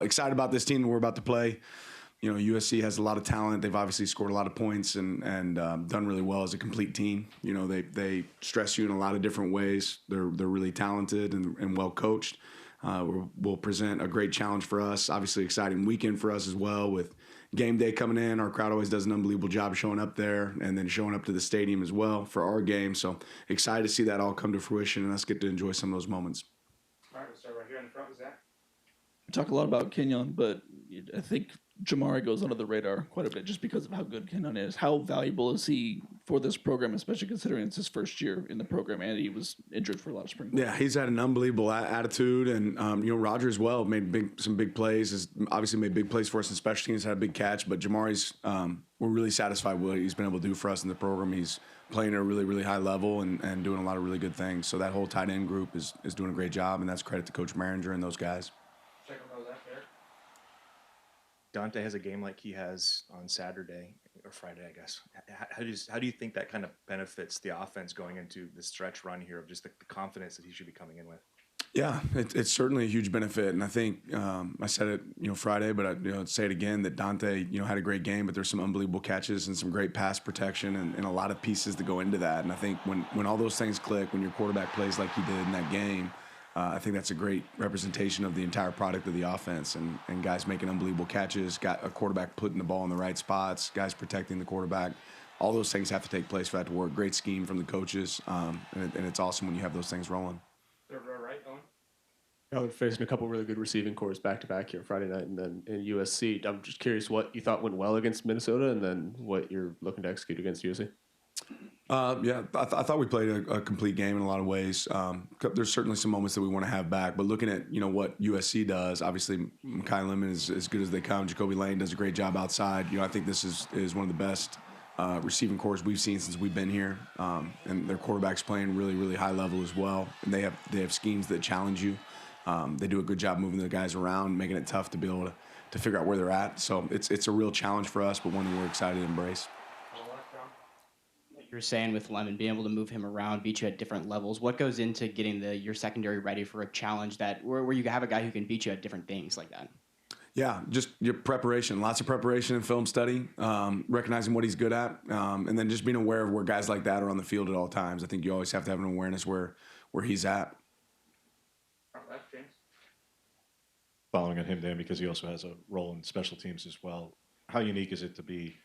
excited about this team that we're about to play. You know, USC has a lot of talent. They've obviously scored a lot of points and done really well as a complete team. You know, they stress you in a lot of different ways. They're really talented and well coached. We'll present a great challenge for us. Obviously, exciting weekend for us as well with game day coming in. Our crowd always does an unbelievable job showing up there and then showing up to the stadium as well for our game. So excited to see that all come to fruition and us get to enjoy some of those moments. All right, we'll start right here in the front with Zach. We talk a lot about Kenyon, but I think Jamari goes under the radar quite a bit just because of how good Kenyon is. How valuable is he for this program, especially considering it's his first year in the program and he was injured for a lot of spring? Yeah, he's had an unbelievable attitude, and you know, Roger as well made some big plays. Has obviously made big plays for us in special teams. Had a big catch, but Jamari's we're really satisfied with what he's been able to do for us in the program. He's playing at a really high level and doing a lot of really good things. So that whole tight end group is doing a great job, and that's credit to Coach Maringer and those guys. Second row left there. Dante has a game like he has on Saturday or Friday, I guess. How do you think that kind of benefits the offense going into the stretch run here of just the confidence that he should be coming in with? Yeah, it's certainly a huge benefit, and I think I said it, you know, Friday, but I'd say it again that Dante, you know, had a great game, but there's some unbelievable catches and some great pass protection and a lot of pieces that go into that. And I think when all those things click, when your quarterback plays like he did in that game, I think that's a great representation of the entire product of the offense and guys making unbelievable catches, got a quarterback putting the ball in the right spots, guys protecting the quarterback. All those things have to take place for that to work. Great scheme from the coaches, and it's awesome when you have those things rolling. Third row right, Owen. We're facing a couple really good receiving cores back-to-back here Friday night and then in USC. I'm just curious what you thought went well against Minnesota and then what you're looking to execute against USC. Yeah, I thought we played a complete game in a lot of ways. There's certainly some moments that we want to have back, but looking at, you know, what USC does, obviously Mekhi Lemon is as good as they come. Jacoby Lane does a great job outside. You know, I think this is one of the best receiving cores we've seen since we've been here, and their quarterback's playing really high level as well. And they have schemes that challenge you. They do a good job moving the guys around, making it tough to be able to figure out where they're at. So it's a real challenge for us, but one that we're excited to embrace. You were saying with Lemon, being able to move him around, beat you at different levels. What goes into getting your secondary ready for a challenge where you have a guy who can beat you at different things like that? Yeah, just your preparation, lots of preparation and film study, recognizing what he's good at, and then just being aware of where guys like that are on the field at all times. I think you always have to have an awareness where he's at. Left, James. Following on him, Dan, because he also has a role in special teams as well. How unique is it to be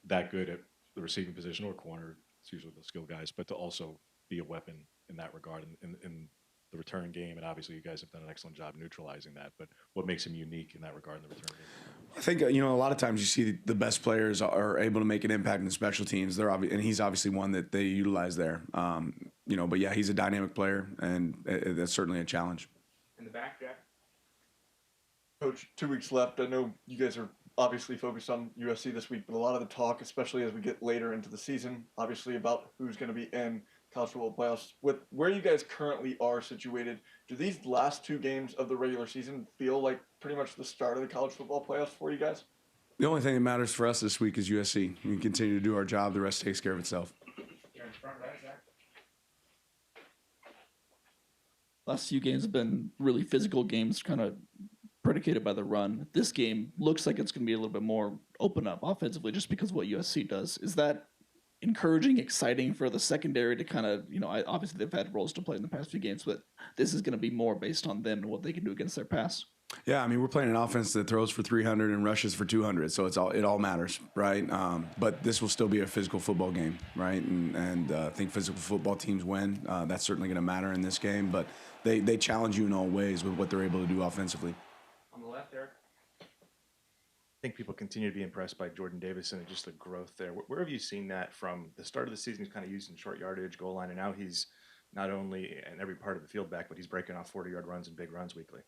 that good at the receiving position or corner? It's usually the skill guys, but to also be a weapon in that regard in the return game. And obviously you guys have done an excellent job neutralizing that, but what makes him unique in that regard in the return game? I think, you know, a lot of times you see the best players are able to make an impact in the special teams. And he's obviously one that they utilize there. You know, but yeah, he's a dynamic player, and that's certainly a challenge. In the back, Jack. Coach, 2 weeks left. I know you guys are obviously focused on USC this week, but a lot of the talk, especially as we get later into the season, obviously about who's going to be in college football playoffs. With where you guys currently are situated, do these last 2 games of the regular season feel like pretty much the start of the college football playoffs for you guys? The only thing that matters for us this week is USC. We continue to do our job. The rest takes care of itself. You're in front right, Zach. Last few games have been really physical games, kind of predicated by the run. This game looks like it's going to be a little bit more open up offensively just because of what USC does. Is that encouraging, exciting for the secondary to kind of, you know, obviously they've had roles to play in the past few games, but this is going to be more based on them and what they can do against their pass? Yeah, I mean, we're playing an offense that throws for 300 and rushes for 200, so it all matters, right? But this will still be a physical football game, right? And I think physical football teams win. That's certainly going to matter in this game, but they challenge you in all ways with what they're able to do offensively. On the left, Eric. I think people continue to be impressed by Jordan Davison and just the growth there. Where have you seen that from the start of the season? He's kind of using short yardage, goal line, and now he's not only in every part of the field back, but he's breaking off 40-yard runs and big runs weekly.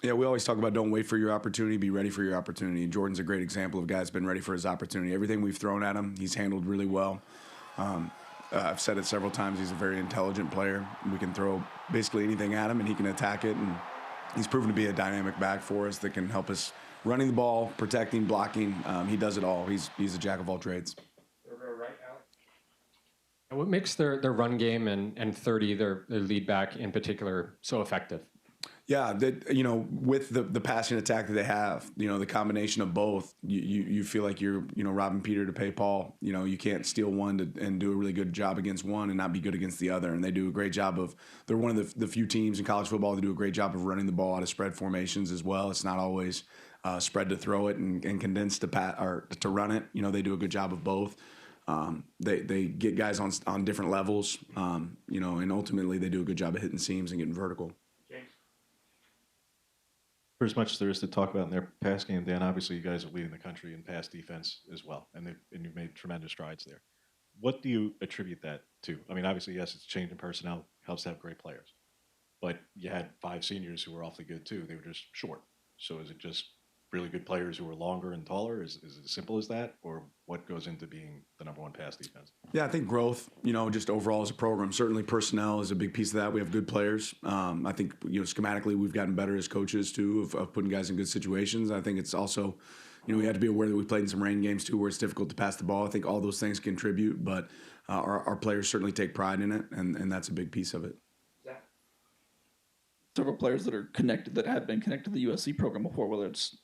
Yeah, we always talk about don't wait for your opportunity, be ready for your opportunity. And Jordan's a great example of a guy that's been ready for his opportunity. Everything we've thrown at him, he's handled really well. I've said it several times, he's a very intelligent player. We can throw basically anything at him, and he can attack it. And he's proven to be a dynamic back for us that can help us running the ball, protecting, blocking. He does it all. He's a jack of all trades. Right, Alex. And what makes their run game and 30, their lead back in particular, so effective? Yeah, that with the passing attack that they have, the combination of both, you feel like you're robbing Peter to pay Paul. You can't steal one and do a really good job against one and not be good against the other. And they do a great job of. They're one of the few teams in college football that do a great job of running the ball out of spread formations as well. It's not always spread to throw it and condensed to run it. They do a good job of both. They get guys on different levels. And ultimately they do a good job of hitting seams and getting vertical. For as much as there is to talk about in their pass game, Dan, obviously you guys are leading the country in pass defense as well, and you've made tremendous strides there. What do you attribute that to? I mean, obviously, yes, it's change in personnel, helps to have great players. But you had 5 seniors who were awfully good, too. They were just short. So is it just really good players who are longer and taller? Is it as simple as that? Or what goes into being the number one pass defense? Yeah, I think growth, just overall as a program. Certainly personnel is a big piece of that. We have good players. I think, schematically we've gotten better as coaches, too, of putting guys in good situations. I think it's also, we have to be aware that we played in some rain games, too, where it's difficult to pass the ball. I think all those things contribute, but our players certainly take pride in it, and that's a big piece of it. Several players that are connected, that have been connected to the USC program before, whether it's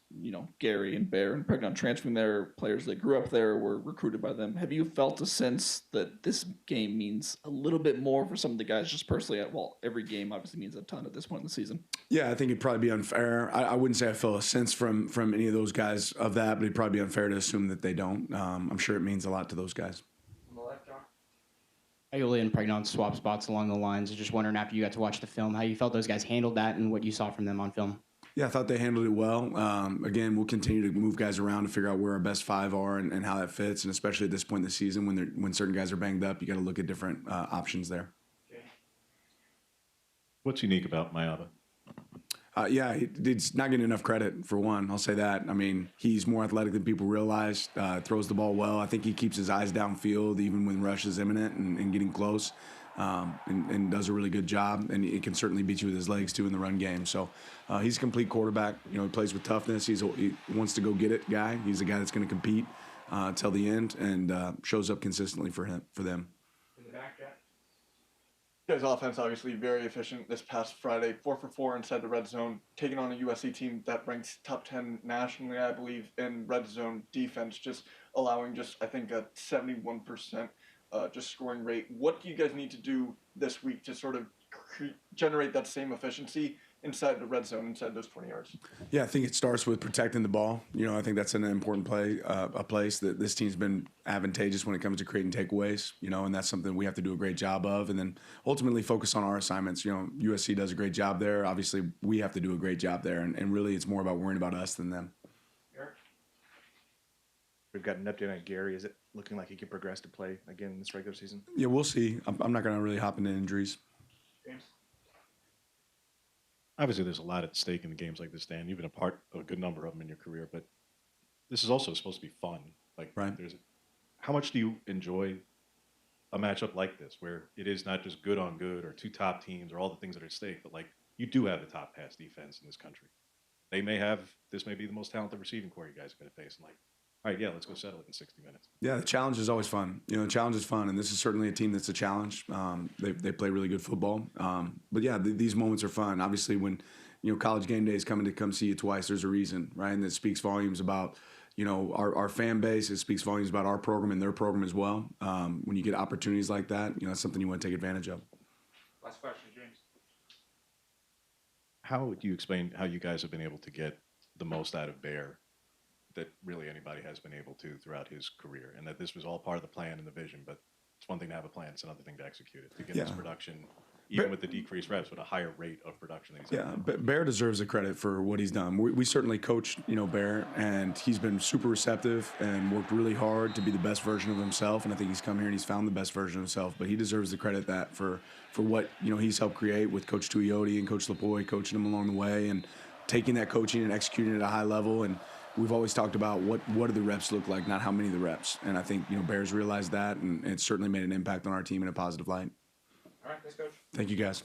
Gary and Bear and Pregnon transferring there, players that grew up there were recruited by them. Have you felt a sense that this game means a little bit more for some of the guys just personally? Well, every game obviously means a ton at this point in the season. Yeah, I think it'd probably be unfair. I wouldn't say I feel a sense from any of those guys of that, but it'd probably be unfair to assume that they don't. I'm sure it means a lot to those guys. On the left, John. Aioli and Pregnon swap spots along the lines. I was just wondering, after you got to watch the film, how you felt those guys handled that and what you saw from them on film. Yeah, I thought they handled it well. Again, we'll continue to move guys around to figure out where our best 5 are and how that fits. And especially at this point in the season, when certain guys are banged up, you got to look at different options there. What's unique about Mayaba? He's not getting enough credit, for one. I'll say that. I mean, he's more athletic than people realize, throws the ball well. I think he keeps his eyes downfield even when rush is imminent and getting close, and does a really good job. And he can certainly beat you with his legs, too, in the run game. So he's a complete quarterback. He plays with toughness. He wants to go get it guy. He's a guy that's going to compete till the end and shows up consistently for them. In the back, Jack. You guys' offense obviously very efficient this past Friday, 4 for 4 inside the red zone, taking on a USC team that ranks top 10 nationally, I believe, in red zone defense, just allowing I think a 71% just scoring rate. What do you guys need to do this week to sort of generate that same efficiency inside the red zone, inside those 20 yards? Yeah, I think it starts with protecting the ball. I think that's an important a place that this team's been advantageous when it comes to creating takeaways, and that's something we have to do a great job of, and then ultimately focus on our assignments. USC does a great job there. Obviously, we have to do a great job there, and really it's more about worrying about us than them. We've got an update on Gary. Is it looking like he can progress to play again this regular season? Yeah, we'll see. I'm not going to really hop into injuries. James. Obviously, there's a lot at stake in games like this, Dan. You've been a part of a good number of them in your career, but this is also supposed to be fun. Right. How much do you enjoy a matchup like this, where it is not just good on good or 2 top teams or all the things that are at stake, but you do have the top pass defense in this country. This may be the most talented receiving core you guys are going to face. All right, yeah, let's go settle it in 60 minutes. Yeah, the challenge is always fun. The challenge is fun, and this is certainly a team that's a challenge. They play really good football. But yeah, these moments are fun. Obviously, when College game day is coming to come see you twice, there's a reason, right? And it speaks volumes about our fan base. It speaks volumes about our program and their program as well. When you get opportunities like that, that's something you want to take advantage of. Last question, James. How would you explain how you guys have been able to get the most out of Bear that really anybody has been able to throughout his career, and that this was all part of the plan and the vision, but it's one thing to have a plan, it's another thing to execute it, to get this production, even with the decreased reps, with a higher rate of production. But Bear deserves the credit for what he's done. We certainly coached, Bear, and he's been super receptive and worked really hard to be the best version of himself, and I think he's come here and he's found the best version of himself, but he deserves the credit for what, he's helped create with Coach Tuioti and Coach Lapoy coaching him along the way and taking that coaching and executing it at a high level. And we've always talked about what do the reps look like, not how many of the reps. And I think, Bears realized that, and it certainly made an impact on our team in a positive light. All right, let's go. Thank you, guys.